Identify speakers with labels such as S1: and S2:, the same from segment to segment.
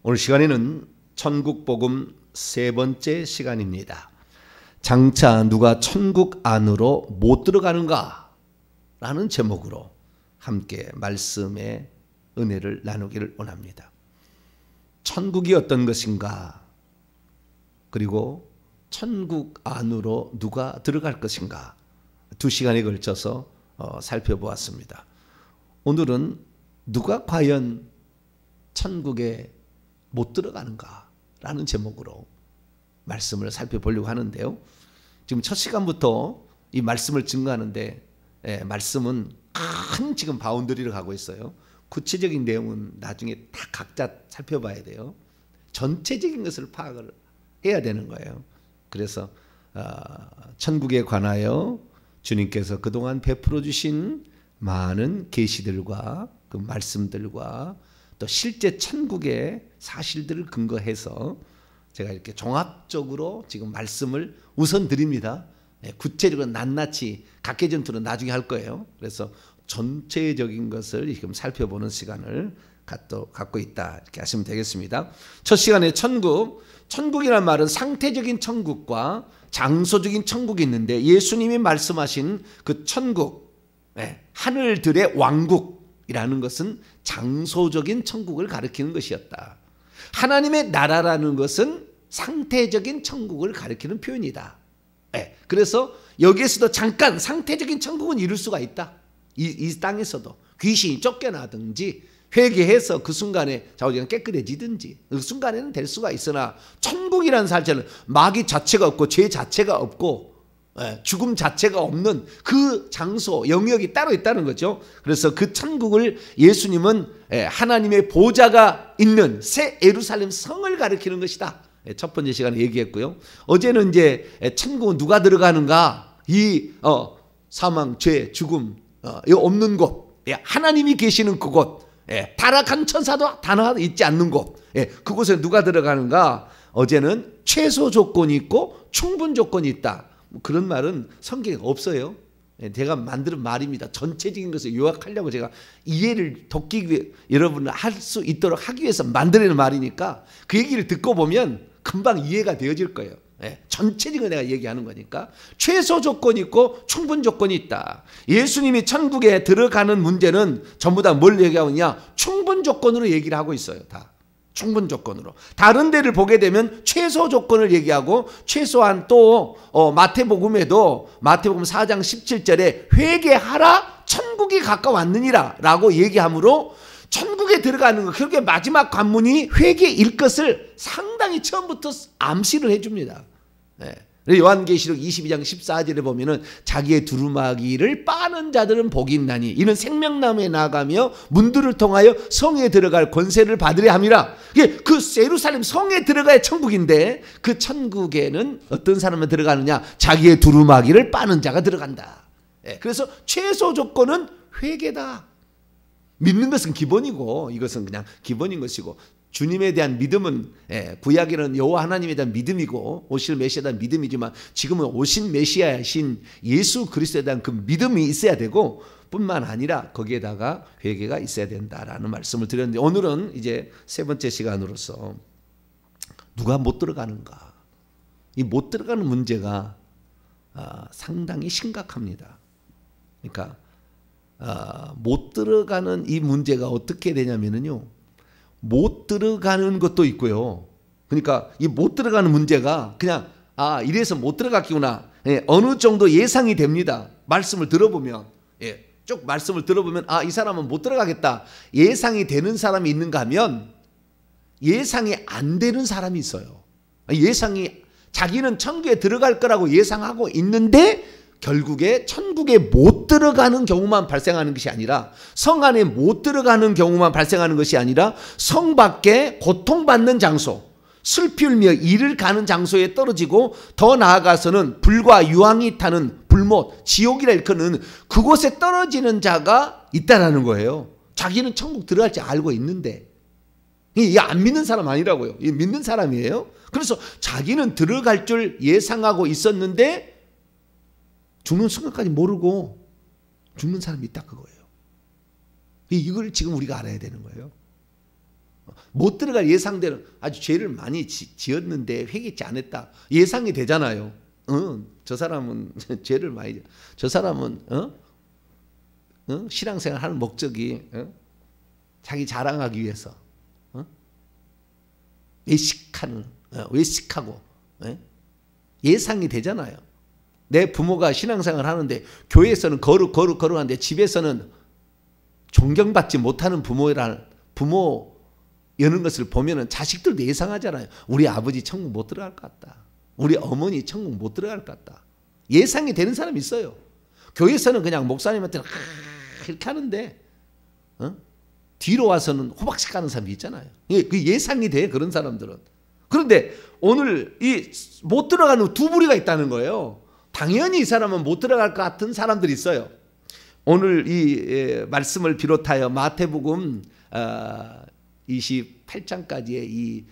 S1: 오늘 시간에는 천국복음 세 번째 시간입니다. 장차 누가 천국 안으로 못 들어가는가? 라는 제목으로 함께 말씀의 은혜를 나누기를 원합니다. 천국이 어떤 것인가? 그리고 천국 안으로 누가 들어갈 것인가? 두 시간에 걸쳐서 살펴보았습니다. 오늘은 누가 과연 천국에 못 들어가는가? 라는 제목으로 말씀을 살펴보려고 하는데요. 지금 첫 시간부터 이 말씀을 증거하는데 말씀은 큰 지금 바운더리를 가고 있어요. 구체적인 내용은 나중에 다 각자 살펴봐야 돼요. 전체적인 것을 파악을 해야 되는 거예요. 그래서 천국에 관하여 주님께서 그동안 베풀어 주신 많은 계시들과 그 말씀들과 또 실제 천국의 사실들을 근거해서 제가 이렇게 종합적으로 지금 말씀을 우선 드립니다. 구체적으로 낱낱이 각계전투는 나중에 할 거예요. 그래서 전체적인 것을 지금 살펴보는 시간을 갖고 있다 이렇게 하시면 되겠습니다. 첫 시간에 천국이란 말은 상태적인 천국과 장소적인 천국이 있는데 예수님이 말씀하신 그 천국, 하늘들의 왕국이라는 것은 장소적인 천국을 가리키는 것이었다. 하나님의 나라라는 것은 상태적인 천국을 가리키는 표현이다. 그래서 여기에서도 잠깐 상태적인 천국은 이룰 수가 있다. 이 땅에서도 귀신이 쫓겨나든지 회개해서 그 순간에 좌우지간 깨끗해지든지 그 순간에는 될 수가 있으나 천국이라는 사실은 마귀 자체가 없고 죄 자체가 없고 죽음 자체가 없는 그 장소 영역이 따로 있다는 거죠. 그래서 그 천국을 예수님은 하나님의 보좌가 있는 새 예루살렘 성을 가리키는 것이다. 첫 번째 시간에 얘기했고요. 어제는 이제 천국은 누가 들어가는가? 이 사망, 죄, 죽음 없는 곳, 하나님이 계시는 그곳, 타락한 천사도 하나 있지 않는 곳, 그곳에 누가 들어가는가? 어제는 최소 조건이 있고 충분 조건이 있다. 그런 말은 성경에 없어요. 제가 만드는 말입니다. 전체적인 것을 요약하려고 제가 이해를 돕기 위해 여러분을 할 수 있도록 하기 위해서 만들어낸 말이니까 그 얘기를 듣고 보면 금방 이해가 되어질 거예요. 전체적으로 내가 얘기하는 거니까 최소 조건이 있고 충분 조건이 있다. 예수님이 천국에 들어가는 문제는 전부 다 뭘 얘기하고 있냐? 충분 조건으로 얘기를 하고 있어요. 다. 충분 조건으로. 다른 데를 보게 되면 최소 조건을 얘기하고 최소한 또 마태복음에도 마태복음 4장 17절에 회개하라 천국이 가까웠느니라 라고 얘기하므로 천국에 들어가는 것, 그렇게 마지막 관문이 회개일 것을 상당히 처음부터 암시를 해줍니다. 요한계시록 22장 14절에 보면은 자기의 두루마기를 빠는 자들은 복이 있나니 이는 생명나무에 나가며 문들을 통하여 성에 들어갈 권세를 받으려 함이라. 이게 그 예루살렘 성에 들어가야 천국인데 그 천국에는 어떤 사람만 들어가느냐? 자기의 두루마기를 빠는 자가 들어간다. 그래서 최소 조건은 회개다. 믿는 것은 기본이고 이것은 그냥 기본인 것이고 주님에 대한 믿음은 구약에는 여호와 하나님에 대한 믿음이고 오실 메시아에 대한 믿음이지만 지금은 오신 메시아이신 예수 그리스도에 대한 그 믿음이 있어야 되고 뿐만 아니라 거기에다가 회개가 있어야 된다라는 말씀을 드렸는데 오늘은 이제 세 번째 시간으로서 누가 못 들어가는가? 이 못 들어가는 문제가 상당히 심각합니다. 그러니까 못 들어가는 이 문제가 어떻게 되냐면요. 못 들어가는 것도 있고요. 그러니까 이 못 들어가는 문제가 그냥 이래서 못 들어갔구나. 어느 정도 예상이 됩니다. 말씀을 들어보면 쭉 말씀을 들어보면 이 사람은 못 들어가겠다. 예상이 되는 사람이 있는가 하면 예상이 안 되는 사람이 있어요. 자기는 천국에 들어갈 거라고 예상하고 있는데 결국에 천국에 못 들어가는 경우만 발생하는 것이 아니라 성 안에 못 들어가는 경우만 발생하는 것이 아니라 성 밖에 고통받는 장소, 슬피 울며 이를 가는 장소에 떨어지고 더 나아가서는 불과 유황이 타는 불못, 지옥이라 일컫는 그곳에 떨어지는 자가 있다라는 거예요. 자기는 천국 들어갈지 알고 있는데 이 안 믿는 사람 아니라고요. 이 믿는 사람이에요. 그래서 자기는 들어갈 줄 예상하고 있었는데 죽는 순간까지 모르고 죽는 사람이 있다 그거예요. 이걸 지금 우리가 알아야 되는 거예요. 못 들어갈 예상대로 아주 죄를 많이 지었는데 회개치 않았다. 예상이 되잖아요. 저 사람은 죄를 많이, 저 사람은 신앙생활 하는 목적이 자기 자랑하기 위해서 외식하고 예상이 되잖아요. 내 부모가 신앙생활 하는데 교회에서는 거룩하는데 집에서는 존경받지 못하는 부모 여는 것을 보면은 자식들도 예상하잖아요. 우리 아버지 천국 못 들어갈 것 같다. 우리 어머니 천국 못 들어갈 것 같다. 예상이 되는 사람이 있어요. 교회에서는 그냥 목사님한테는 이렇게 하는데 뒤로 와서는 호박씩 가는 사람이 있잖아요. 그 예상이 돼, 그런 사람들은. 그런데 오늘 이 못 들어가는 두 부류가 있다는 거예요. 당연히 이 사람은 못 들어갈 것 같은 사람들이 있어요. 오늘 이 말씀을 비롯하여 마태복음 28장까지의 이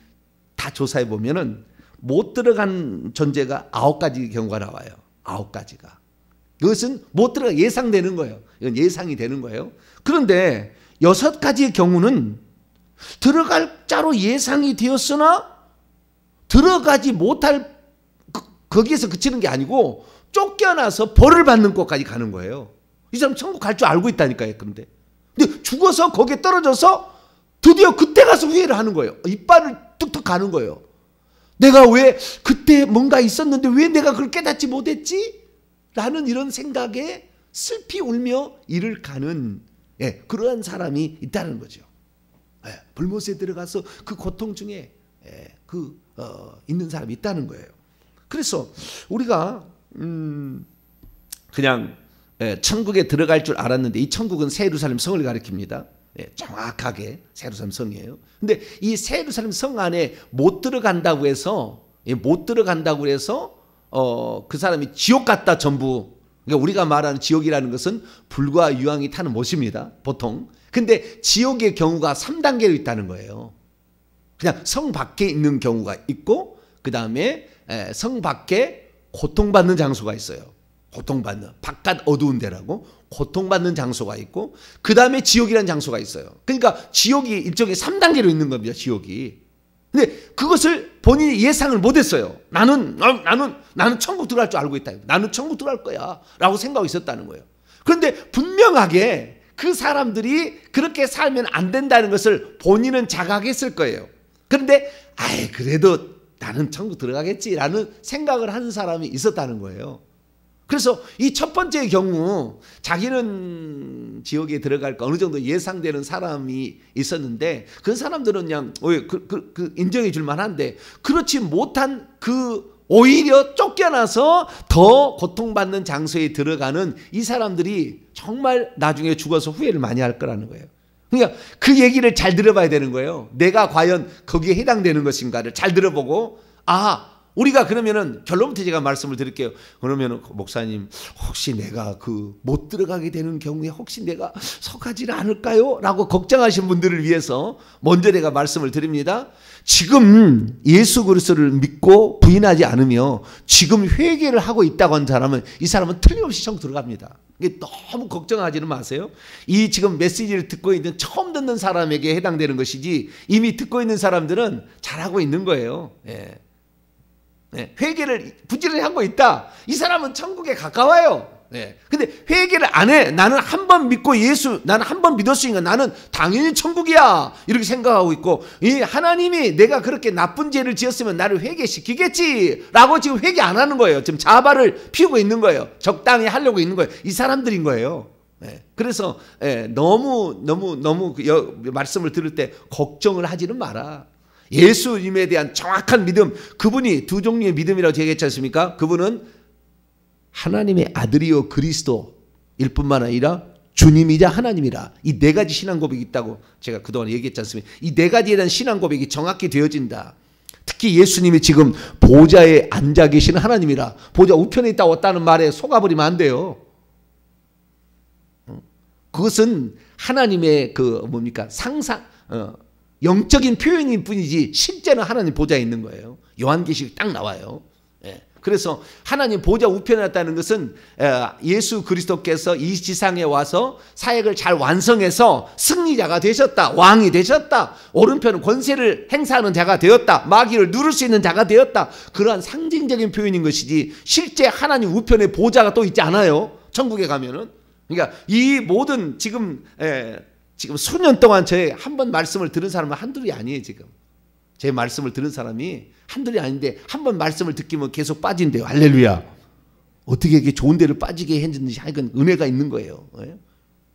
S1: 다 조사해 보면은 못 들어간 존재가 9가지 경우가 나와요. 9가지가. 이것은 못 들어가 예상되는 거예요. 이건 예상이 되는 거예요. 그런데 6가지의 경우는 들어갈 자로 예상이 되었으나 들어가지 못할, 거기에서 그치는 게 아니고 쫓겨나서 벌을 받는 곳까지 가는 거예요. 이 사람 천국 갈 줄 알고 있다니까요. 근데 죽어서 거기에 떨어져서 드디어 그때 가서 후회를 하는 거예요. 이빨을 뚝뚝 가는 거예요. 내가 왜 그때 뭔가 있었는데 왜 내가 그걸 깨닫지 못했지? 라는 이런 생각에 슬피 울며 이를 가는 그러한 사람이 있다는 거죠. 불못에 들어가서 그 고통 중에 있는 사람이 있다는 거예요. 그래서 우리가 그냥 천국에 들어갈 줄 알았는데 이 천국은 새 예루살렘 성을 가리킵니다. 정확하게 새 예루살렘 성이에요. 근데 이 새 예루살렘 성 안에 못 들어간다고 해서 그 사람이 지옥 갔다 전부. 그러니까 우리가 말하는 지옥이라는 것은 불과 유황이 타는 못입니다. 보통. 근데 지옥의 경우가 3단계로 있다는 거예요. 그냥 성 밖에 있는 경우가 있고 그 다음에 성 밖에 고통받는 장소가 있어요. 고통받는, 바깥 어두운 데라고 고통받는 장소가 있고 그 다음에 지옥이라는 장소가 있어요. 그러니까 지옥이 일종의 3단계로 있는 겁니다. 지옥이. 근데 그것을 본인이 예상을 못했어요. 나는 천국 들어갈 줄 알고 있다. 나는 천국 들어갈 거야 라고 생각하고 있었다는 거예요. 그런데 분명하게 그 사람들이 그렇게 살면 안 된다는 것을 본인은 자각했을 거예요. 그런데 그래도 나는 천국 들어가겠지라는 생각을 하는 사람이 있었다는 거예요. 그래서 이 첫 번째 경우 자기는 지옥에 들어갈까 어느 정도 예상되는 사람이 있었는데 그 사람들은 그냥 인정해 줄 만한데 그렇지 못한 오히려 쫓겨나서 더 고통받는 장소에 들어가는 이 사람들이 정말 나중에 죽어서 후회를 많이 할 거라는 거예요. 그러니까 그 얘기를 잘 들어봐야 되는 거예요. 내가 과연 거기에 해당되는 것인가를 잘 들어보고 우리가 그러면은 결론부터 제가 말씀을 드릴게요. 그러면은 목사님 혹시 내가 못 들어가게 되는 경우에 혹시 내가 속하지는 않을까요? 라고 걱정하신 분들을 위해서 먼저 내가 말씀을 드립니다. 지금 예수 그리스도를 믿고 부인하지 않으며 지금 회개를 하고 있다고 하는 사람은 이 사람은 틀림없이 천국 들어갑니다. 이게 너무 걱정하지는 마세요. 이 지금 메시지를 듣고 있는 처음 듣는 사람에게 해당되는 것이지 이미 듣고 있는 사람들은 잘하고 있는 거예요. 회개를 부지런히 하고 있다. 이 사람은 천국에 가까워요. 근데 회개를 안 해. 나는 한 번 믿고 나는 한 번 믿었으니까 나는 당연히 천국이야. 이렇게 생각하고 있고, 이 하나님이 내가 그렇게 나쁜 죄를 지었으면 나를 회개시키겠지. 라고 지금 회개 안 하는 거예요. 지금 자발을 피우고 있는 거예요. 적당히 하려고 있는 거예요. 이 사람들인 거예요. 그래서 너무 말씀을 들을 때 걱정을 하지는 마라. 예수님에 대한 정확한 믿음, 그분이 두 종류의 믿음이라고 얘기했지 않습니까? 그분은 하나님의 아들이요 그리스도일 뿐만 아니라 주님이자 하나님이라. 이 네 가지 신앙 고백이 있다고 제가 그동안 얘기했지 않습니까? 이 네 가지에 대한 신앙 고백이 정확히 되어진다. 특히 예수님이 지금 보좌에 앉아 계시는 하나님이라. 보좌 우편에 있다 왔다는 말에 속아버리면 안 돼요. 그것은 하나님의 상상, 영적인 표현일 뿐이지 실제는 하나님 보좌에 있는 거예요. 요한계시록이 딱 나와요. 그래서 하나님 보좌 우편에 왔다는 것은 예수 그리스도께서 이 지상에 와서 사역을 잘 완성해서 승리자가 되셨다. 왕이 되셨다. 오른편 권세를 행사하는 자가 되었다. 마귀를 누를 수 있는 자가 되었다. 그러한 상징적인 표현인 것이지 실제 하나님 우편에 보좌가 또 있지 않아요. 천국에 가면은. 그러니까 이 모든 지금 수년 동안 제 한 번 말씀을 들은 사람은 한둘이 아니에요. 지금 제 말씀을 들은 사람이 한둘이 아닌데 한 번 말씀을 듣기면 계속 빠진대요. 할렐루야. 어떻게 이렇게 좋은 데를 빠지게 했는지 하여간 은혜가 있는 거예요.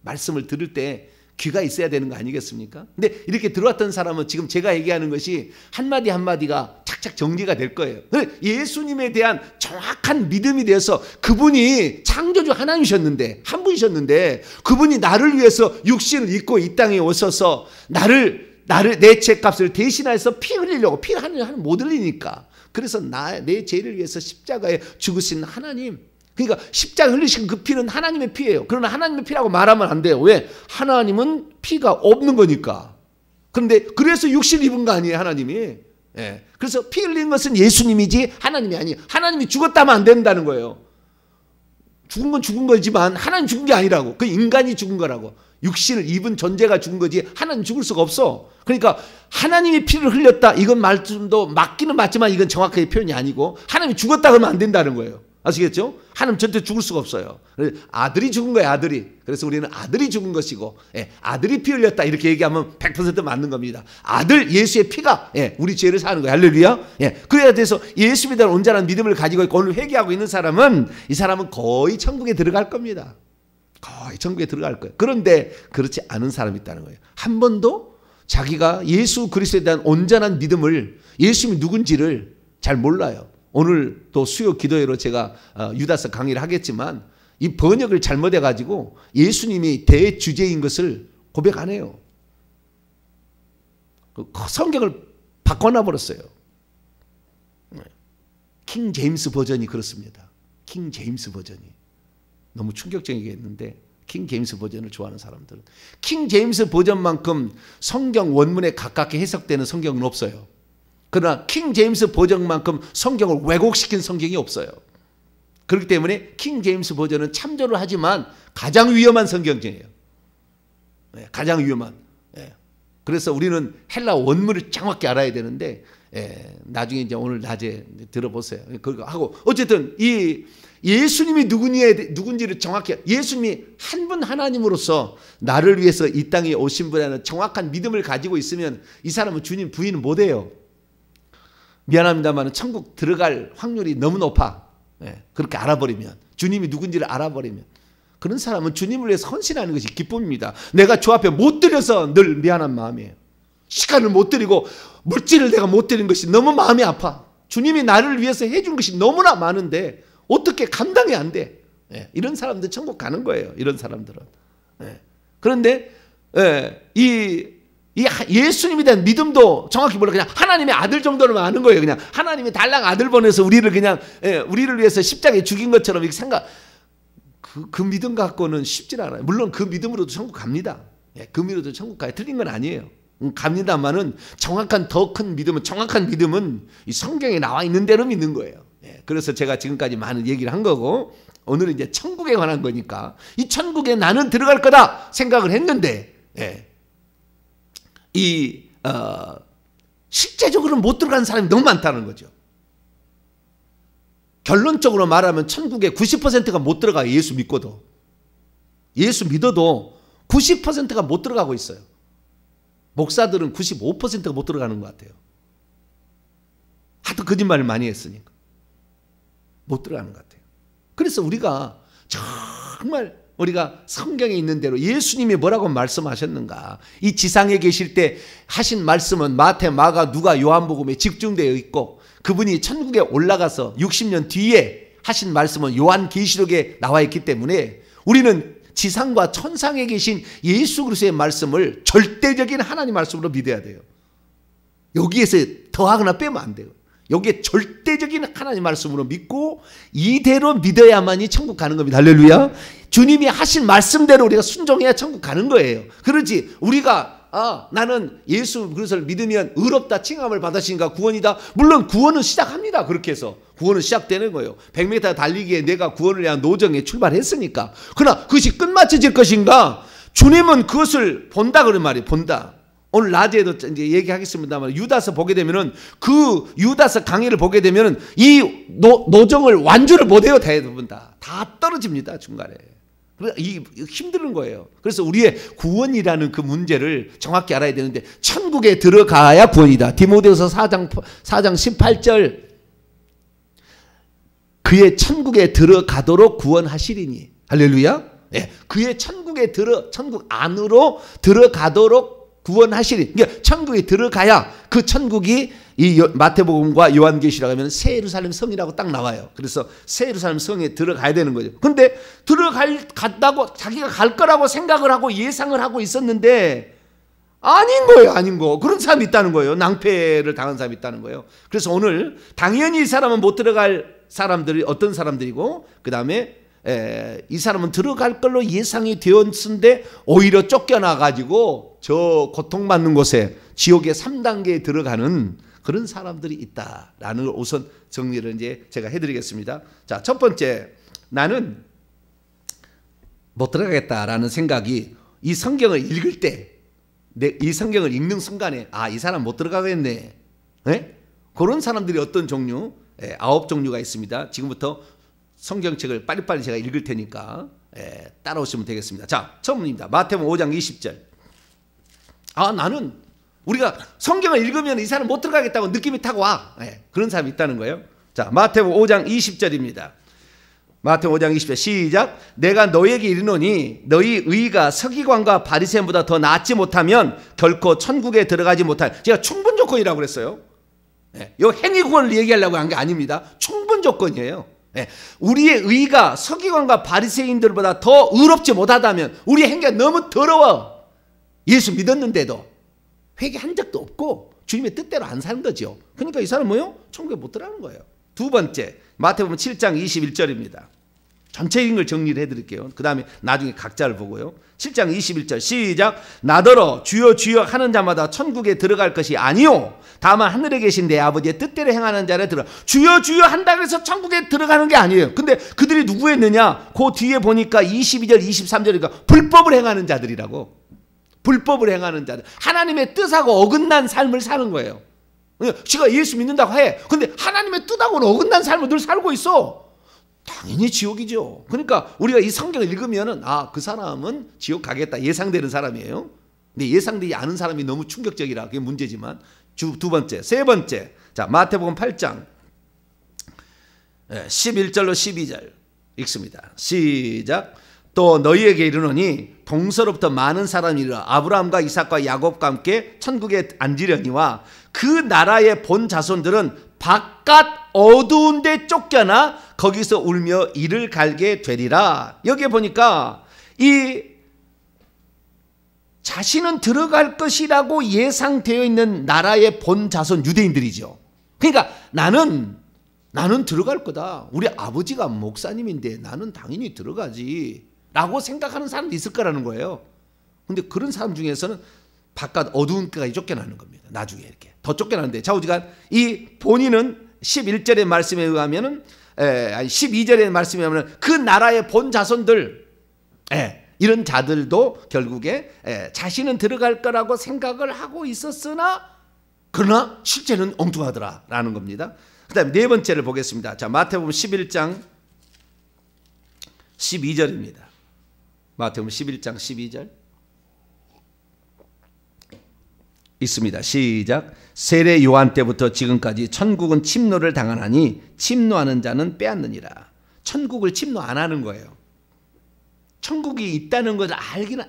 S1: 말씀을 들을 때 귀가 있어야 되는 거 아니겠습니까? 근데 이렇게 들어왔던 사람은 지금 제가 얘기하는 것이 한마디 한마디가 착착 정리가 될 거예요. 예수님에 대한 정확한 믿음이 되어서 그분이 창조주 하나님이셨는데, 한 분이셨는데 그분이 나를 위해서 육신을 입고 이 땅에 오셔서 내 죄값을 대신해서 피 흘리려고, 피를 하나님 못 흘리니까. 그래서 내 죄를 위해서 십자가에 죽으신 하나님. 그러니까 십자가 흘리신 그 피는 하나님의 피예요. 그러나 하나님의 피라고 말하면 안 돼요. 왜? 하나님은 피가 없는 거니까. 그런데 그래서 육신 입은 거 아니에요, 하나님이. 그래서 피 흘린 것은 예수님이지 하나님이 아니에요. 하나님이 죽었다면 안 된다는 거예요. 죽은 건 죽은 거지만 하나님 죽은 게 아니라고. 그 인간이 죽은 거라고. 육신을 입은 존재가 죽은 거지 하나님 죽을 수가 없어. 그러니까 하나님이 피를 흘렸다. 이건 말씀도 맞기는 맞지만 이건 정확하게 표현이 아니고 하나님이 죽었다 그러면 안 된다는 거예요. 아시겠죠? 하나님 절대 죽을 수가 없어요. 아들이 죽은 거예요, 아들이. 그래서 우리는 아들이 죽은 것이고, 아들이 피 흘렸다 이렇게 얘기하면 100% 맞는 겁니다. 아들 예수의 피가 우리 죄를 사는 거예요. 할렐루야. 그래야 돼서 예수에 대한 온전한 믿음을 가지고 있고 오늘 회개하고 있는 사람은 이 사람은 거의 천국에 들어갈 겁니다. 거의 천국에 들어갈 거예요. 그런데 그렇지 않은 사람이 있다는 거예요. 한 번도 자기가 예수 그리스도에 대한 온전한 믿음을, 예수님이 누군지를 잘 몰라요. 오늘 또 수요 기도회로 제가 유다서 강의를 하겠지만 이 번역을 잘못해 가지고 예수님이 대주제인 것을 고백 안 해요. 성경을 바꿔놔 버렸어요. 킹 제임스 버전이 그렇습니다. 킹 제임스 버전이 너무 충격적이겠는데, 킹 제임스 버전을 좋아하는 사람들은 킹 제임스 버전만큼 성경 원문에 가깝게 해석되는 성경은 없어요. 그러나 킹 제임스 버전만큼 성경을 왜곡시킨 성경이 없어요. 그렇기 때문에 킹 제임스 버전은 참조를 하지만 가장 위험한 성경이에요. 가장 위험한. 그래서 우리는 헬라 원문을 정확히 알아야 되는데, 나중에 이제 오늘 낮에 들어보세요. 그거 하고 어쨌든 이 예수님이 누군지를 정확히, 예수님이 한 분 하나님으로서 나를 위해서 이 땅에 오신 분이라는 정확한 믿음을 가지고 있으면 이 사람은 주님 부인을 못해요. 미안합니다만 천국 들어갈 확률이 너무 높아. 그렇게 알아버리면, 주님이 누군지를 알아버리면. 그런 사람은 주님을 위해서 헌신하는 것이 기쁨입니다. 내가 주 앞에 못 드려서 늘 미안한 마음이에요. 시간을 못 드리고 물질을 내가 못 드린 것이 너무 마음이 아파. 주님이 나를 위해서 해준 것이 너무나 많은데 어떻게 감당이 안 돼. 이런 사람들 천국 가는 거예요. 이런 사람들은. 그런데 이 예수님에 대한 믿음도 정확히 몰라. 그냥 하나님의 아들 정도는 아는 거예요. 그냥 하나님이 달랑 아들 보내서 우리를 그냥 우리를 위해서 십자가에 죽인 것처럼 이렇게 생각. 그 믿음 갖고는 쉽지 않아요. 물론 그 믿음으로도 천국 갑니다. 그 믿음으로도 천국 가요. 틀린 건 아니에요. 갑니다만은 정확한 더 큰 믿음은, 정확한 믿음은 이 성경에 나와 있는 대로 믿는 거예요. 그래서 제가 지금까지 많은 얘기를 한 거고, 오늘은 이제 천국에 관한 거니까 이 천국에 나는 들어갈 거다 생각을 했는데, 실제적으로는 못 들어가는 사람이 너무 많다는 거죠. 결론적으로 말하면 천국에 90%가 못 들어가요. 예수 믿고도. 예수 믿어도 90%가 못 들어가고 있어요. 목사들은 95%가 못 들어가는 것 같아요. 하도 거짓말을 많이 했으니까. 못 들어가는 것 같아요. 그래서 우리가 정말 우리가 성경에 있는 대로 예수님이 뭐라고 말씀하셨는가, 이 지상에 계실 때 하신 말씀은 마태, 마가, 누가, 요한복음에 집중되어 있고, 그분이 천국에 올라가서 60년 뒤에 하신 말씀은 요한계시록에 나와 있기 때문에 우리는 지상과 천상에 계신 예수 그리스도의 말씀을 절대적인 하나님 말씀으로 믿어야 돼요. 여기에서 더하거나 빼면 안 돼요. 여기에 절대적인 하나님 말씀으로 믿고 이대로 믿어야만이 천국 가는 겁니다. 할렐루야. 주님이 하신 말씀대로 우리가 순종해야 천국 가는 거예요. 그러지 우리가 나는 예수 그리스도를 믿으면 의롭다 칭함을 받으시니까 구원이다. 물론 구원은 시작합니다. 그렇게 해서 구원은 시작되는 거예요. 100m 달리기에 내가 구원을 위한 노정에 출발했으니까. 그러나 그것이 끝마쳐질 것인가? 주님은 그것을 본다 그런 말이에요. 본다. 오늘 낮에도 이제 얘기하겠습니다만 유다서 보게 되면은 그 유다서 강의를 보게 되면은 이 노정을 완주를 못해요. 대부분 다 떨어집니다. 중간에. 이 힘든 거예요. 그래서 우리의 구원이라는 그 문제를 정확히 알아야 되는데 천국에 들어가야 구원이다. 디모데후서 4장 18절 그의 천국에 들어가도록 구원하시리니 할렐루야. 예, 그의 천국 안으로 들어가도록 구원하시리. 그러니까 천국에 들어가야 그 천국이 이 마태복음과 요한계시라고 하면 새 예루살렘 성이라고 딱 나와요. 그래서 새 예루살렘 성에 들어가야 되는 거죠. 근데 갔다고 자기가 갈 거라고 생각을 하고 예상을 하고 있었는데 아닌 거예요. 아닌 거. 그런 사람이 있다는 거예요. 낭패를 당한 사람이 있다는 거예요. 그래서 오늘 당연히 이 사람은 못 들어갈 사람들이 어떤 사람들이고 그 다음에 이 사람은 들어갈 걸로 예상이 되었는데 오히려 쫓겨나가지고 저 고통받는 곳에 지옥의 3단계에 들어가는 그런 사람들이 있다라는 걸 우선 정리를 이제 제가 해드리겠습니다. 자, 첫 번째, 나는 못 들어가겠다라는 생각이 이 성경을 읽을 때, 이 성경을 읽는 순간에 이 사람 못 들어가겠네. 네? 그런 사람들이 어떤 종류? 9종류가 있습니다. 지금부터 성경책을 빨리빨리 제가 읽을 테니까 따라오시면 되겠습니다. 자, 처음입니다. 마태복음 5장 20절. 나는 우리가 성경을 읽으면 이 사람 못 들어가겠다고 느낌이 타고 와. 그런 사람이 있다는 거예요. 자, 마태복음 5장 20절입니다. 마태복음 5장 20절 시작. 내가 너에게 이르노니 너희 의가 서기관과 바리새인보다 더 낫지 못하면 결코 천국에 들어가지 못할. 제가 충분 조건이라고 그랬어요. 이 행위 구원을 얘기하려고 한 게 아닙니다. 충분 조건이에요. 우리의 의가 서기관과 바리새인들보다 더 의롭지 못하다면 우리의 행위가 너무 더러워. 예수 믿었는데도 회개한 적도 없고 주님의 뜻대로 안 사는 거죠. 그러니까 이 사람은 뭐요? 천국에 못 들어가는 거예요. 두 번째, 마태복음 7장 21절입니다. 전체인 걸 정리를 해드릴게요. 그 다음에 나중에 각자를 보고요. 7장 21절 시작. 나더러 주여 주여 하는 자마다 천국에 들어갈 것이 아니요 다만 하늘에 계신 내 아버지의 뜻대로 행하는 자를 들어. 주여 주여 한다고 해서 천국에 들어가는 게 아니에요. 근데 그들이 누구였느냐? 그 뒤에 보니까 22절 23절이니까 불법을 행하는 자들이라고. 불법을 행하는 자들, 하나님의 뜻하고 어긋난 삶을 사는 거예요. 지가 예수 믿는다고 해. 근데 하나님의 뜻하고는 어긋난 삶을 늘 살고 있어. 당연히 지옥이죠. 그러니까 우리가 이 성경을 읽으면은 그 사람은 지옥 가겠다 예상되는 사람이에요. 근데 예상되지 않은 사람이 너무 충격적이라 그게 문제지만. 두 번째, 세 번째. 자, 마태복음 8장 11절로 12절 읽습니다. 시작. 또 너희에게 이르노니 동서로부터 많은 사람이 일어 아브라함과 이삭과 야곱과 함께 천국에 앉으려니와 그 나라의 본 자손들은 바깥 어두운 데 쫓겨나 거기서 울며 이를 갈게 되리라. 여기에 보니까 이 자신은 들어갈 것이라고 예상되어 있는 나라의 본 자손 유대인들이죠. 그러니까 나는 들어갈 거다. 우리 아버지가 목사님인데 나는 당연히 들어가지 라고 생각하는 사람도 있을 거라는 거예요. 근데 그런 사람 중에서는 바깥 어두운 데까지 쫓겨나는 겁니다. 나중에 이렇게 더 쫓겨나는데 좌우지간 이 본인은 11절의 말씀에 의하면은 12절의 말씀에 의하면 그 나라의 본 자손들 이런 자들도 결국에 자신은 들어갈 거라고 생각을 하고 있었으나 그러나 실제는 엉뚱하더라라는 겁니다. 그다음에 네 번째를 보겠습니다. 자, 마태복음 11장 12절입니다. 마태복음 11장 12절 있습니다. 시작. 세례 요한 때부터 지금까지 천국은 침노를 당하나니 침노하는 자는 빼앗느니라. 천국을 침노 안 하는 거예요. 천국이 있다는 것을 알기는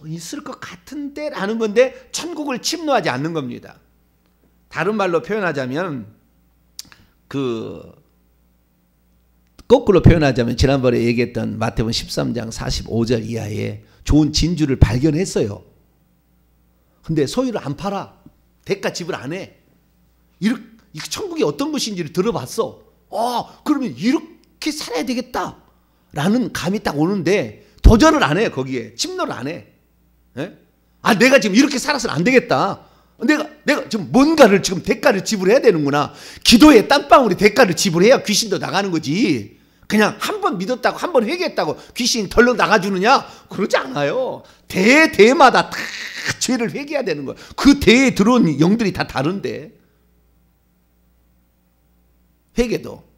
S1: 있을 것 같은데 라는 건데 천국을 침노하지 않는 겁니다. 다른 말로 표현하자면 거꾸로 표현하자면 지난번에 얘기했던 마태복음 13장 45절 이하에 좋은 진주를 발견했어요. 근데 소유를 안 팔아. 대가 지불 안 해. 이렇게 천국이 어떤 것인지를 들어봤어. 그러면 이렇게 살아야 되겠다 라는 감이 딱 오는데 도전을 안 해. 거기에 침노를 안 해. 내가 지금 이렇게 살아서는 안 되겠다. 내가 지금 뭔가를 지금 대가를 지불해야 되는구나. 기도에 땀방울이 대가를 지불해야 귀신도 나가는 거지. 그냥 한 번 믿었다고 한 번 회개했다고 귀신이 덜렁 나가주느냐? 그러지 않아요. 대마다 다 죄를 회개해야 되는 거예요. 그 대에 들어온 영들이 다 다른데. 회개도.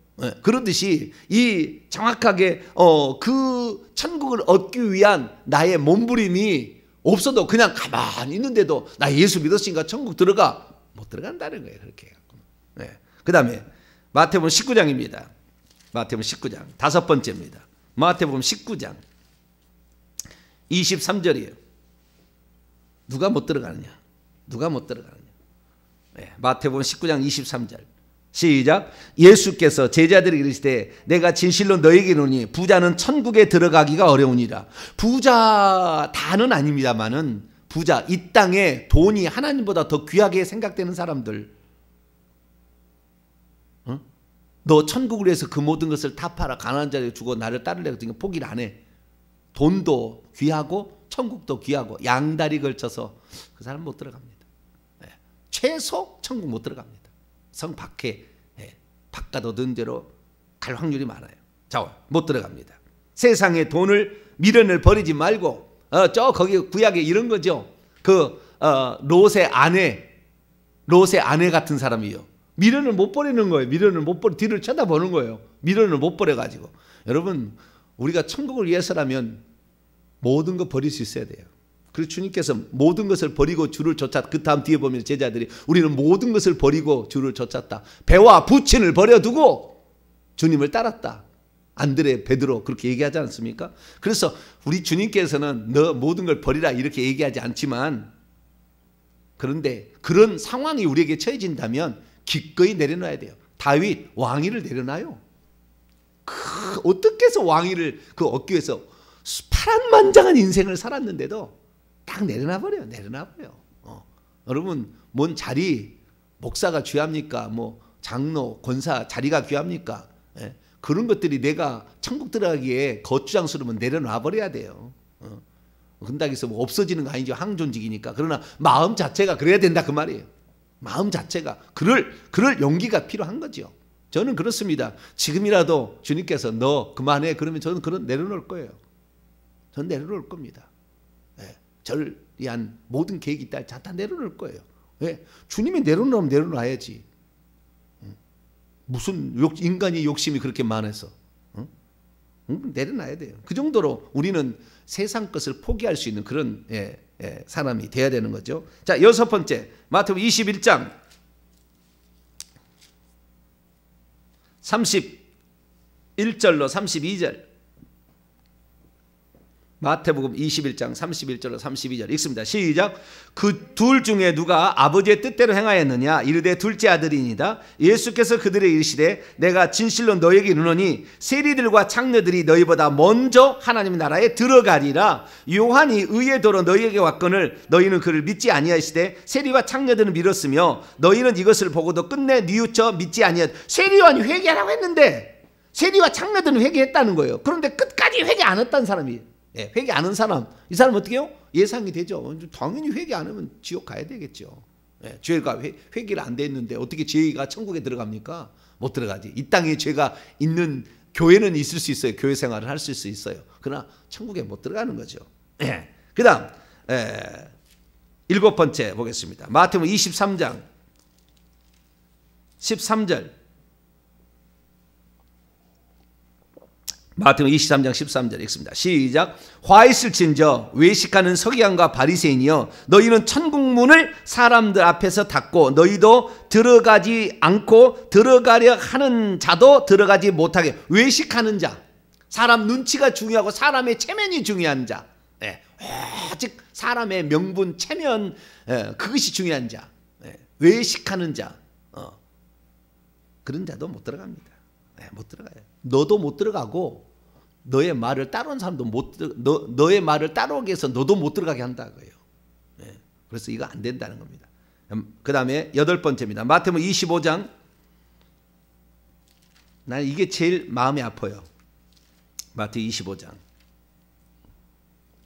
S1: 그러듯이 이 정확하게 그 천국을 얻기 위한 나의 몸부림이 없어도 그냥 가만히 있는데도 나 예수 믿었으니까 천국 들어가. 못 들어간다는 거예요. 그렇게. 그 다음에 마태복음 19장입니다. 마태복음 19장 다섯 번째입니다. 마태복음 19장 23절이에요. 누가 못 들어가느냐? 누가 못 들어가느냐? 마태복음 19장 23절 시작. 예수께서 제자들에게 이르시되 내가 진실로 너희에게 이르노니 부자는 천국에 들어가기가 어려우니라. 부자 다는 아닙니다만은 부자, 이 땅에 돈이 하나님보다 더 귀하게 생각되는 사람들, 너 천국을 위해서 그 모든 것을 다 팔아 가난한 자에게 주고 나를 따르려고 했더니 포기를 안 해. 돈도 귀하고 천국도 귀하고 양다리 걸쳐서 그 사람 못 들어갑니다. 최소 천국 못 들어갑니다. 성 밖에 바깥 얻은 대로 갈 확률이 많아요. 자, 못 들어갑니다. 세상에 돈을 미련을 버리지 말고 거기 구약에 이런 거죠. 롯의 아내 같은 사람이요. 미련을 못 버리는 거예요. 미련을 못 버리 뒤를 쳐다보는 거예요. 미련을 못 버려가지고. 여러분, 우리가 천국을 위해서라면 모든 거 버릴 수 있어야 돼요. 그리고 주님께서 모든 것을 버리고 주를 쫓았다. 그 다음 뒤에 보면 제자들이 우리는 모든 것을 버리고 주를 쫓았다. 배와 부친을 버려두고 주님을 따랐다. 안드레, 베드로 그렇게 얘기하지 않습니까? 그래서 우리 주님께서는 너 모든 걸 버리라 이렇게 얘기하지 않지만, 그런데 그런 상황이 우리에게 처해진다면 기꺼이 내려놔야 돼요. 다윗 왕위를 내려놔요. 어떻게 해서 왕위를 얻기 위해서 파란만장한 인생을 살았는데도 딱 내려놔버려요. 내려놔버려요. 여러분, 뭔 자리, 목사가 귀합니까? 뭐 장로, 권사 자리가 귀합니까? 그런 것들이 내가 천국 들어가기에 거주장수로면 내려놔버려야 돼요. 근다고 해서 뭐 없어지는 거 아니죠. 항존직이니까. 그러나 마음 자체가 그래야 된다 그 말이에요. 마음 자체가 그럴 용기가 필요한 거죠. 저는 그렇습니다. 지금이라도 주님께서 너 그만해 그러면 저는 내려놓을 거예요. 저는 내려놓을 겁니다. 저를 위한 모든 계획이 다 내려놓을 거예요. 왜? 주님이 내려놓으면 내려놔야지. 무슨 인간의 욕심이 그렇게 많아서. 내려놔야 돼요. 그 정도로 우리는 세상 것을 포기할 수 있는 그런 사람이 돼야 되는 거죠. 자, 여섯 번째 마태복음 21장 31절로 32절. 마태복음 21장 31절로 32절 읽습니다. 시작. 그 둘 중에 누가 아버지의 뜻대로 행하였느냐? 이르되 둘째 아들이니이다. 예수께서 그들에게 이르시되 내가 진실로 너희에게 이르노니 세리들과 창녀들이 너희보다 먼저 하나님 나라에 들어가리라. 요한이 의의 도로 너희에게 왔거늘 너희는 그를 믿지 아니하시되 세리와 창녀들은 믿었으며 너희는 이것을 보고도 끝내 뉘우쳐 믿지 아니하였. 세리요한이 회개하라고 했는데 세리와 창녀들은 회개했다는 거예요. 그런데 끝까지 회개 안 했다는 사람이, 회개 안 한 사람, 이 사람 어떻게 해요? 예상이 되죠. 당연히 회개 안 하면 지옥 가야 되겠죠. 죄가 회개를 안 됐는데 어떻게 죄가 천국에 들어갑니까? 못 들어가지. 이 땅에 죄가 있는 교회는 있을 수 있어요. 교회 생활을 할 수 있어요. 그러나 천국에 못 들어가는 거죠. 그 다음 일곱 번째 보겠습니다. 마태복음 23장 13절. 마태복음 23장 13절 읽습니다. 시작. 화 있을진저 외식하는 서기관과 바리새인이여 너희는 천국문을 사람들 앞에서 닫고 너희도 들어가지 않고 들어가려 하는 자도 들어가지 못하게. 외식하는 자, 사람 눈치가 중요하고 사람의 체면이 중요한 자, 오직 사람의 명분, 체면, 그것이 중요한 자, 외식하는 자, 그런 자도 못 들어갑니다. 못 들어가요. 너도 못 들어가고 너의 말을 따라온 사람도 너의 말을 따라오기 위해서 너도 못 들어가게 한다고요. 그래서 이거 안 된다는 겁니다. 그 다음에 여덟 번째입니다. 마태복음 25장. 난 이게 제일 마음이 아파요. 마태복음 25장.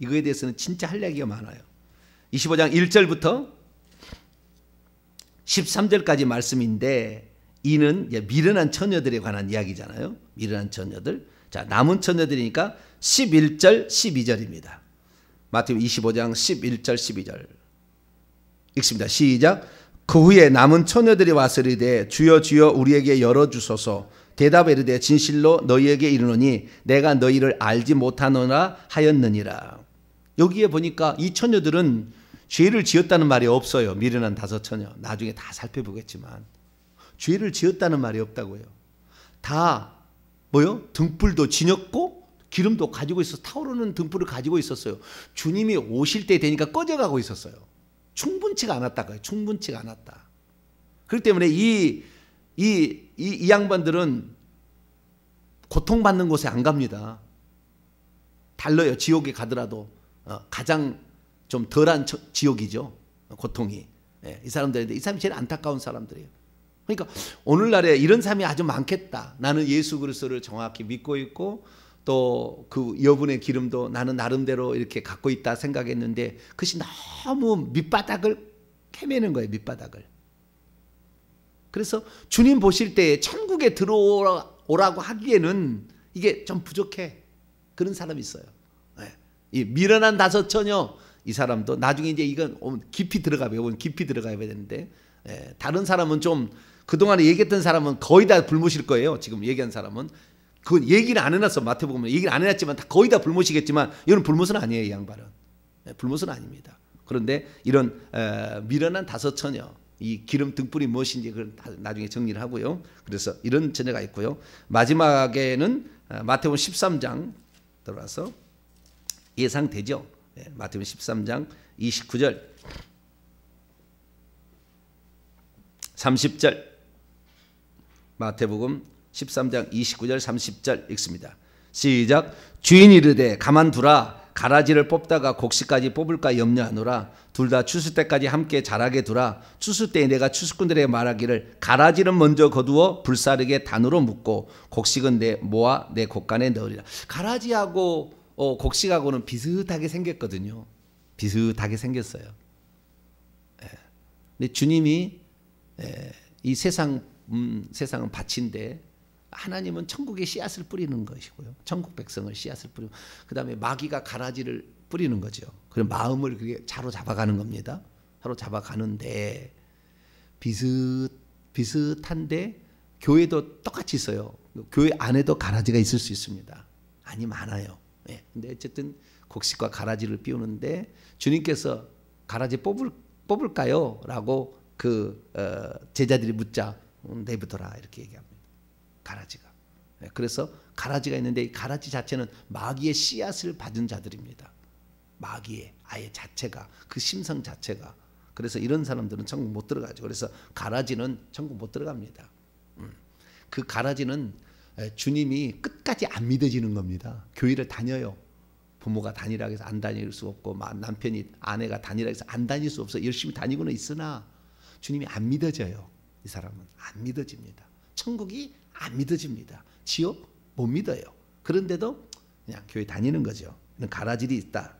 S1: 이거에 대해서는 진짜 할 얘기가 많아요. 25장 1절부터 13절까지 말씀인데 이는 미련한 처녀들에 관한 이야기잖아요. 미련한 처녀들. 자, 남은 처녀들이니까 11절 12절입니다. 마태복음 25장 11절 12절 읽습니다. 시작. 그 후에 남은 처녀들이 와서 이르되 주여 주여 우리에게 열어주소서. 대답에 이르되 진실로 너희에게 이르노니 내가 너희를 알지 못하노라 하였느니라. 여기에 보니까 이 처녀들은 죄를 지었다는 말이 없어요. 미련한 5 처녀. 나중에 다 살펴보겠지만 죄를 지었다는 말이 없다고요. 다 뭐요? 등불도 지녔고 기름도 가지고 있어서 타오르는 등불을 가지고 있었어요. 주님이 오실 때 되니까 꺼져가고 있었어요. 충분치가 않았다고요. 충분치가 않았다. 그렇기 때문에 이 양반들은 고통받는 곳에 안 갑니다. 달라요. 지옥에 가더라도 가장 좀 덜한 지옥이죠. 고통이. 이 사람들인데 이 사람이 제일 안타까운 사람들이에요. 그러니까 오늘날에 이런 사람이 아주 많겠다. 나는 예수 그리스도를 정확히 믿고 있고 또 그 여분의 기름도 나는 나름대로 이렇게 갖고 있다 생각했는데 그것이 너무 밑바닥을 헤매는 거예요. 밑바닥을. 그래서 주님 보실 때 천국에 들어오라고 하기에는 이게 좀 부족해. 그런 사람이 있어요. 이 미련한 5 처녀 이 사람도 나중에 이제 이건 깊이 들어가야 되는데 다른 사람은 좀 그동안에 얘기했던 사람은 거의 다 불못일 거예요. 지금 얘기한 사람은 그 얘기를 안 해놨어. 마태복음은 얘기를 안 해놨지만 거의 다 불못이겠지만 이건 불못은 아니에요. 이 양반은 불못은 아닙니다. 그런데 이런 미련한 5 처녀 이 기름 등불이 무엇인지 그걸 나중에 정리를 하고요. 그래서 이런 처녀가 있고요. 마지막에는 마태복음 13장 들어와서 예상되죠. 마태복음 13장 29절 30절 마태복음 13장 29절 30절 읽습니다. 시작. 주인이 이르되 가만두라. 가라지를 뽑다가 곡식까지 뽑을까 염려하노라. 둘 다 추수 때까지 함께 자라게 두라. 추수 때에 내가 추수꾼들에게 말하기를 가라지는 먼저 거두어 불사르게 단으로 묶고 곡식은 모아 내 곡간에 넣으리라. 가라지하고 곡식하고는 비슷하게 생겼거든요. 비슷하게 생겼어요. 근데 주님이 이 세상은 밭인데 하나님은 천국의 씨앗을 뿌리는 것이고요. 천국 백성을 씨앗을 뿌리고 그 다음에 마귀가 가라지를 뿌리는 거죠. 그럼 마음을 그게 사로잡아가는 겁니다. 사로잡아가는데 비슷한데 교회도 똑같이 있어요. 교회 안에도 가라지가 있을 수 있습니다. 아니 많아요. 근데 어쨌든 곡식과 가라지를 비우는데 주님께서 가라지 뽑을까요? 라고 그 제자들이 묻자 내버려라 이렇게 얘기합니다. 가라지가. 그래서 가라지가 있는데 이 가라지 자체는 마귀의 씨앗을 받은 자들입니다. 마귀의 아예 자체가 그 심성 자체가. 그래서 이런 사람들은 천국 못 들어가죠. 그래서 가라지는 천국 못 들어갑니다. 그 가라지는 주님이 끝까지 안 믿어지는 겁니다. 교회를 다녀요. 부모가 다니라고 해서 안 다닐 수 없고 남편이 아내가 다니라고 해서 안 다닐 수 없어. 열심히 다니고는 있으나 주님이 안 믿어져요. 이 사람은 안 믿어집니다. 천국이 안 믿어집니다. 지옥 못 믿어요. 그런데도 그냥 교회 다니는 거죠. 이런 가라지들이 있다.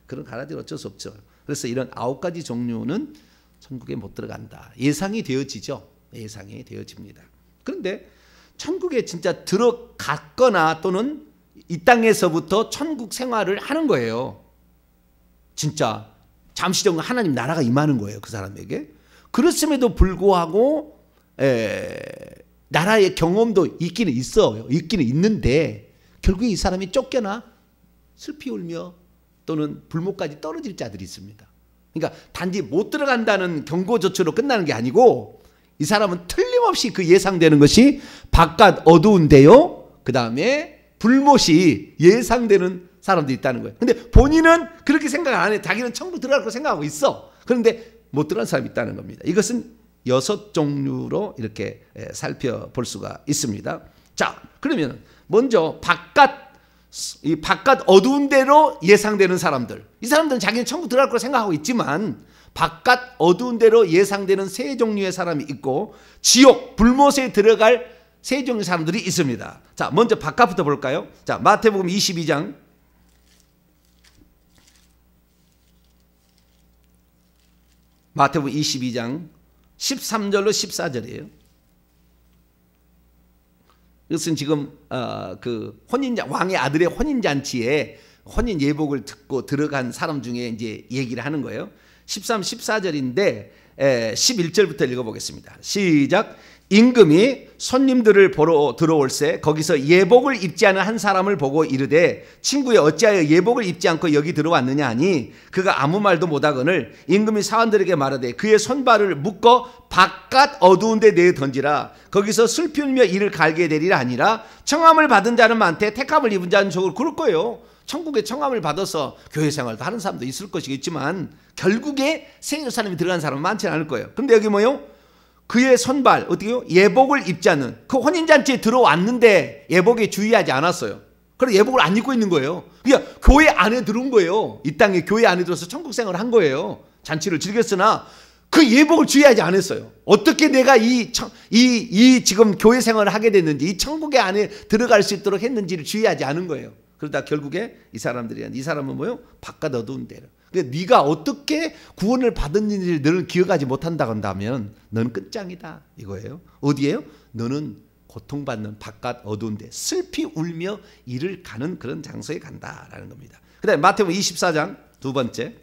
S1: 그런 가라지는 어쩔 수 없죠. 그래서 이런 9가지 종류는 천국에 못 들어간다. 예상이 되어지죠. 예상이 되어집니다. 그런데 천국에 진짜 들어갔거나 또는 이 땅에서부터 천국 생활을 하는 거예요. 진짜 잠시적으로 하나님 나라가 임하는 거예요. 그 사람에게. 그렇음에도 불구하고 나라의 경험도 있기는 있어요. 있기는 있는데 결국에 이 사람이 쫓겨나 슬피 울며 또는 불못까지 떨어질 자들이 있습니다. 그러니까 단지 못 들어간다는 경고 조치로 끝나는 게 아니고 이 사람은 틀림없이 그 예상되는 것이 바깥 어두운데요. 그 다음에 불못이 예상되는 사람들이 있다는 거예요. 근데 본인은 그렇게 생각 안 해. 자기는 천국 들어갈 거 생각하고 있어. 그런데 못 들어간 사람이 있다는 겁니다. 이것은 6종류로 이렇게 살펴볼 수가 있습니다. 자, 그러면 먼저 바깥 어두운 데로 예상되는 사람들. 이 사람들은 자기는 천국 들어갈 걸 생각하고 있지만 바깥 어두운 데로 예상되는 3종류의 사람이 있고 지옥, 불못에 들어갈 3종류의 사람들이 있습니다. 자, 먼저 바깥부터 볼까요? 자, 마태복음 22장 마태복음 22장 13절로 14절이에요. 이것은 지금 그 왕의 아들의 혼인잔치에 혼인 예복을 듣고 들어간 사람 중에 이제 얘기를 하는 거예요. 13, 14절인데 11절부터 읽어보겠습니다. 시작. 임금이 손님들을 보러 들어올새 거기서 예복을 입지 않은 한 사람을 보고 이르되 친구여 어찌하여 예복을 입지 않고 여기 들어왔느냐 하니 그가 아무 말도 못하거늘 임금이 사원들에게 말하되 그의 손발을 묶어 바깥 어두운 데 내어 던지라. 거기서 슬피 울며 이를 갈게 되리라 하니라. 청함을 받은 자는 많되 택함을 입은 자는 적을. 그럴 거예요. 천국에 청함을 받아서 교회 생활도 하는 사람도 있을 것이겠지만 결국에 새 예루살렘에 들어간 사람은 많지는 않을 거예요. 그런데 여기 뭐요? 그의 손발 어떻게요? 예복을 입지 않는 그 혼인잔치에 들어왔는데 예복에 주의하지 않았어요. 그래서 예복을 안 입고 있는 거예요. 그러니까 교회 안에 들어온 거예요. 이 땅에 교회 안에 들어서 천국 생활을 한 거예요. 잔치를 즐겼으나 그 예복을 주의하지 않았어요. 어떻게 내가 이 지금 교회 생활을 하게 됐는지 이 천국의 안에 들어갈 수 있도록 했는지를 주의하지 않은 거예요. 그러다 결국에 이 사람은 뭐요? 바깥 어두운 데로. 그러니까 네가 어떻게 구원을 받았는지를 너는 기억하지 못한다고 한다면 너는 끝장이다 이거예요. 어디에요? 너는 고통받는 바깥 어두운 데 슬피 울며 이를 가는 그런 장소에 간다라는 겁니다. 그 다음에 마태복음 24장 두 번째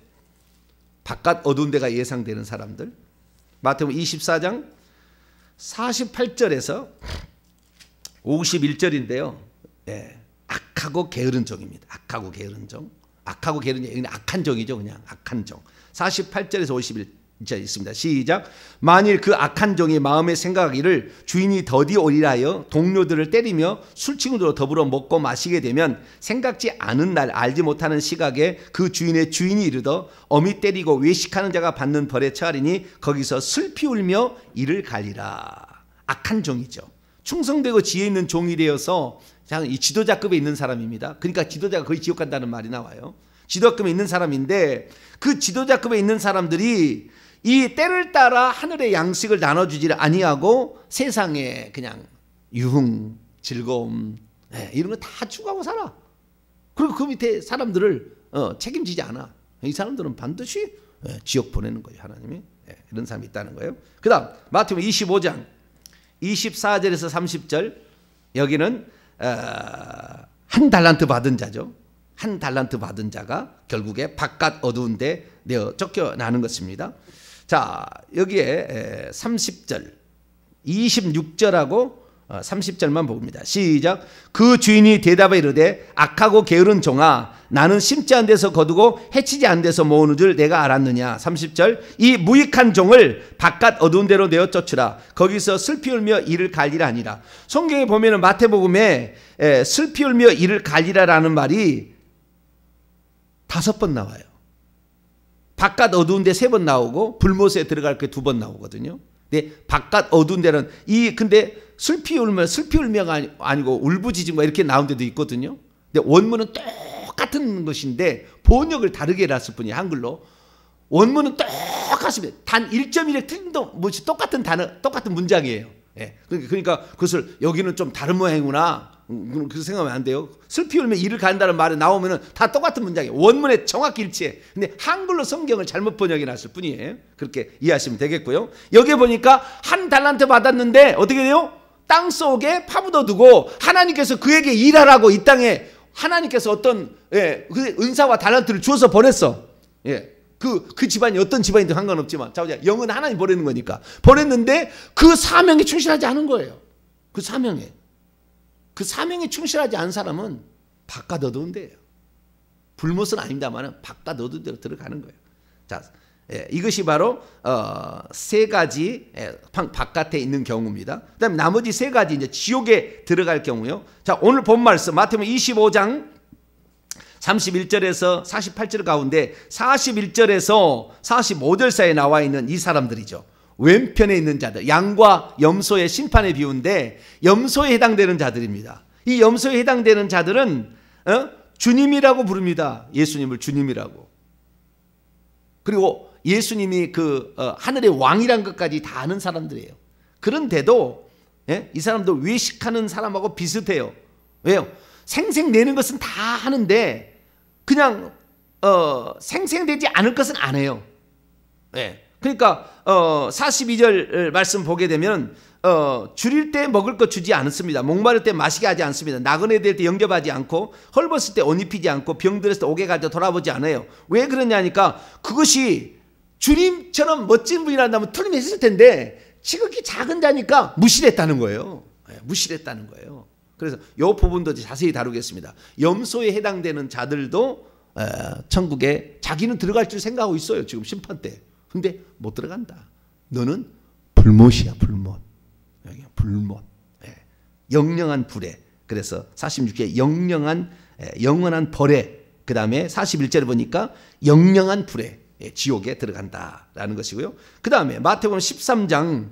S1: 바깥 어두운 데가 예상되는 사람들. 마태복음 24장 48절에서 51절인데요. 예, 악하고 게으른 종입니다. 악하고 게으른 종. 악하고 게으른 종, 악한 종이죠. 그냥 악한 종. 48절에서 51절 있습니다. 시작. 만일 그 악한 종이 마음에 생각하기를 주인이 더디 오리라 하여 동료들을 때리며 술친구들로 더불어 먹고 마시게 되면 생각지 않은 날 알지 못하는 시각에 그 주인의 주인이 이르더 어미 때리고 외식하는 자가 받는 벌에 처하리니 거기서 슬피 울며 이를 갈리라. 악한 종이죠. 충성되고 지혜 있는 종이 되어서 이 지도자급에 있는 사람입니다. 그러니까 지도자가 거의 지옥 간다는 말이 나와요. 지도자급에 있는 사람인데 그 지도자급에 있는 사람들이 이 때를 따라 하늘의 양식을 나눠주지를 아니하고 세상에 그냥 유흥, 즐거움 이런 거 다 추구하고 살아. 그리고 그 밑에 사람들을 책임지지 않아. 이 사람들은 반드시 지옥 보내는 거예요. 하나님이. 이런 사람이 있다는 거예요. 그 다음 마태복음 25장 24절에서 30절 여기는 한 달란트 받은 자죠. 한 달란트 받은 자가 결국에 바깥 어두운 데 내어 쫓겨나는 것입니다. 자, 여기에 30절, 26절하고 30절만 봅니다. 시작. 그 주인이 대답해 이르되 악하고 게으른 종아 나는 심지 않은 데서 거두고 해치지 않은 데서 모으는 줄 내가 알았느냐. 30절. 이 무익한 종을 바깥 어두운 데로 내어 쫓으라. 거기서 슬피 울며 이를 갈리라 하니라. 성경에 보면은 마태복음에 슬피 울며 이를 갈리라라는 말이 5번 나와요. 바깥 어두운 데 3번 나오고 불못에 들어갈 게 2번 나오거든요. 근데 바깥 어두운 데는 근데 슬피 울며가 아니고 울부짖음과 이렇게 나온 데도 있거든요. 근데 원문은 똑같은 것인데 번역을 다르게 해놨을 뿐이에요. 한글로. 원문은 똑같습니다. 단 1.1의 틀림도 뭐지 똑같은 단어, 똑같은 문장이에요. 예. 그러니까 그것을 여기는 좀 다른 모양이구나. 그렇게 생각하면 안 돼요. 슬피 울며 이를 간다는 말이 나오면은 다 똑같은 문장이에요. 원문에 정확히 일치해. 근데 한글로 성경을 잘못 번역해 놨을 뿐이에요. 그렇게 이해하시면 되겠고요. 여기 보니까 한 달란트 받았는데 어떻게 돼요? 땅 속에 파묻어 두고 하나님께서 그에게 일하라고 이 땅에 하나님께서 어떤 그 은사와 달란트를 주어서 보냈어. 그 집안이 어떤 집안이든 상관없지만 자, 영은 하나님 보내는 거니까 보냈는데 그 사명에 충실하지 않은 거예요. 그 사명에 충실하지 않은 사람은 바깥 어두운 데예요. 불못은 아닙니다만 바깥 어두운 데로 들어가는 거예요. 자, 이것이 바로 3가지 바깥에 있는 경우입니다. 그다음에 나머지 3가지 이제 지옥에 들어갈 경우요. 자, 오늘 본 말씀 마태복음 25장 31절에서 48절 가운데 41절에서 45절 사이에 나와 있는 이 사람들이죠. 왼편에 있는 자들, 양과 염소의 심판의 비유인데 염소에 해당되는 자들입니다. 이 염소에 해당되는 자들은 주님이라고 부릅니다. 예수님을 주님이라고. 그리고 예수님이 하늘의 왕이란 것까지 다 아는 사람들이에요. 그런데도 이 사람들 외식하는 사람하고 비슷해요. 왜요? 생생내는 것은 다 하는데 그냥 생생되지 않을 것은 안 해요. 그러니까 42절 말씀 보게 되면 줄일 때 먹을 것 주지 않습니다. 목마를 때 마시게 하지 않습니다. 나그네 될 때 영접하지 않고 헐벗을 때 옷 입히지 않고 병들었을 때 옥에 갈 때 돌아보지 않아요. 왜 그러냐니까 그것이 주님처럼 멋진 분이라면 틀림했을 텐데 지극히 작은 자니까 무시했다는 거예요. 무시했다는 거예요. 그래서 이 부분도 자세히 다루겠습니다. 염소에 해당되는 자들도 천국에 자기는 들어갈 줄 생각하고 있어요. 지금 심판 때. 근데 못 들어간다. 너는 불못이야. 불못. 불못. 영영한 불에. 그래서 46절 영원한 벌에. 그 다음에 41절에 보니까 영영한 불에 지옥에 들어간다라는 것이고요. 그 다음에 마태복음 13장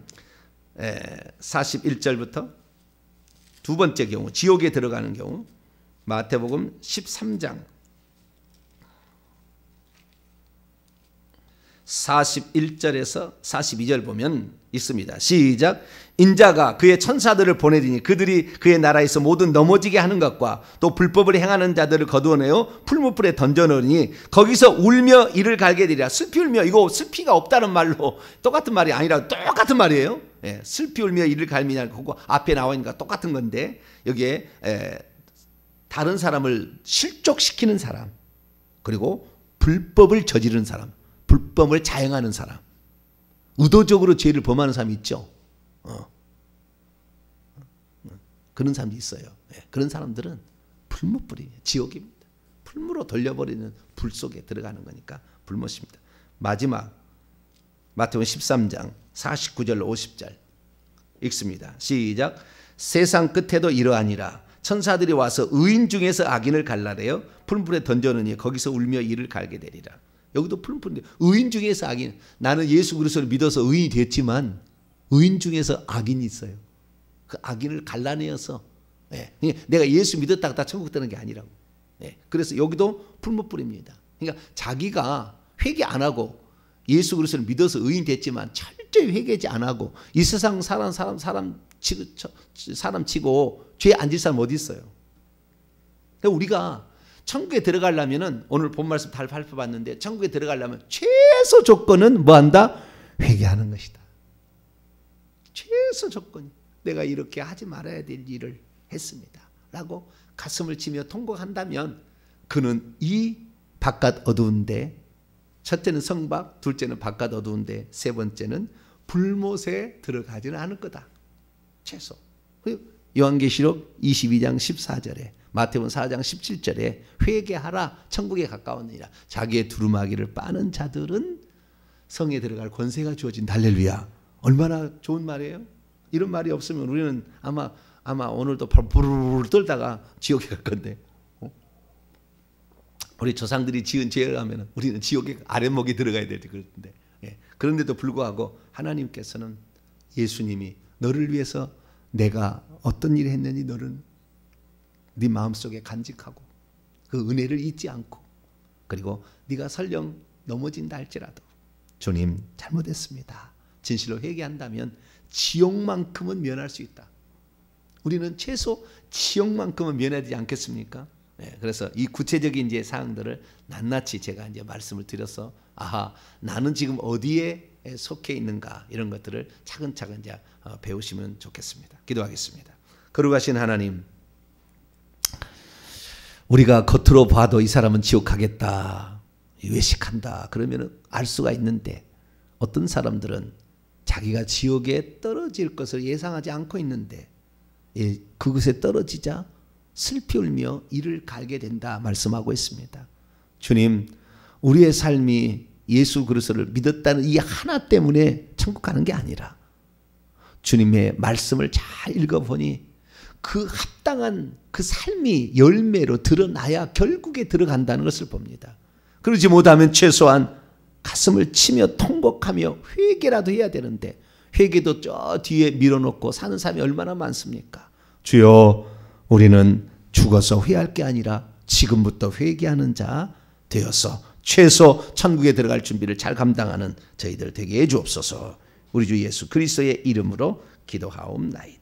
S1: 41절부터 두 번째 경우 지옥에 들어가는 경우 마태복음 13장 41절에서 42절 보면 있습니다. 시작. 인자가 그의 천사들을 보내리니 그들이 그의 나라에서 모든 넘어지게 하는 것과 또 불법을 행하는 자들을 거두어내어 풀무불에 던져넣으니 거기서 울며 이를 갈게 되리라. 슬피 울며, 이거 슬피가 없다는 말로 똑같은 말이 아니라 똑같은 말이에요. 슬피 울며 이를 갈미냐, 그거 앞에 나와 있는 거 똑같은 건데 여기에 다른 사람을 실족시키는 사람, 그리고 불법을 저지르는 사람, 불법을 자행하는 사람, 의도적으로 죄를 범하는 사람이 있죠. 그런 사람이 있어요. 그런 사람들은 풀무불이에요. 지옥입니다. 풀무로 돌려버리는 불 속에 들어가는 거니까 불못입니다. 마지막 마태복음 13장 49절 50절 읽습니다. 시작. 세상 끝에도 이러하니라. 천사들이 와서 의인 중에서 악인을 갈라내어 풀무불에 던져놓으니 거기서 울며 이를 갈게 되리라. 여기도 풀무불인데 의인 중에서 악인. 나는 예수 그리스도를 믿어서 의인이 됐지만 의인 중에서 악인이 있어요. 그 악인을 갈라내어서 내가 예수 믿었다가 다 천국 되는 게 아니라고. 그래서 여기도 풀무불입니다. 그러니까 자기가 회개 안 하고 예수 그리스도를 믿어서 의인 됐지만 철저히 회개하지 안 하고 이 세상 사람 치고 죄에 앉을 사람 어디 있어요? 그러니까 우리가 천국에 들어가려면은 오늘 본 말씀 다 살펴봤는데 천국에 들어가려면 최소 조건은 뭐한다? 회개하는 것이다. 최소 조건이 내가 이렇게 하지 말아야 될 일을 했습니다 라고 가슴을 치며 통곡한다면 그는 이 바깥 어두운데, 첫째는 성박, 둘째는 바깥 어두운데, 세 번째는 불못에 들어가지는 않을 거다. 최소. 요한계시록 22장 14절에 마태복음 4장 17절에 회개하라 천국에 가까웠느니라. 자기의 두루마기를 빠는 자들은 성에 들어갈 권세가 주어진다. 할렐루야. 얼마나 좋은 말이에요. 이런 말이 없으면 우리는 아마 오늘도 부르르 떨다가 지옥에 갈 건데, 우리 조상들이 지은 죄를 하면 우리는 지옥에 아랫목에 들어가야 될 그런데, 그런데도 불구하고 하나님께서는 예수님이 너를 위해서 내가 어떤 일을 했느니 너를 네 마음속에 간직하고 그 은혜를 잊지 않고, 그리고 네가 설령 넘어진다 할지라도 주님 잘못했습니다. 진실로 회개한다면 지옥만큼은 면할 수 있다. 우리는 최소 지옥만큼은 면해야 되지 않겠습니까? 그래서 이 구체적인 이제 사항들을 낱낱이 제가 이제 말씀을 드려서 나는 지금 어디에 속해 있는가 이런 것들을 차근차근 이제 배우시면 좋겠습니다. 기도하겠습니다. 거룩하신 하나님, 우리가 겉으로 봐도 이 사람은 지옥 가겠다, 외식한다 그러면 알 수가 있는데 어떤 사람들은 자기가 지옥에 떨어질 것을 예상하지 않고 있는데 그것에 떨어지자 슬피 울며 이를 갈게 된다 말씀하고 있습니다. 주님, 우리의 삶이 예수 그리스도를 믿었다는 이 하나 때문에 천국 가는 게 아니라 주님의 말씀을 잘 읽어보니 그 합당한 그 삶이 열매로 드러나야 결국에 들어간다는 것을 봅니다. 그러지 못하면 최소한 가슴을 치며 통곡하며 회개라도 해야 되는데 회개도 저 뒤에 밀어놓고 사는 사람이 얼마나 많습니까? 주여, 우리는 죽어서 회개할 게 아니라 지금부터 회개하는 자 되어서 최소 천국에 들어갈 준비를 잘 감당하는 저희들 되게 해 주옵소서. 우리 주 예수 그리스도의 이름으로 기도하옵나이다.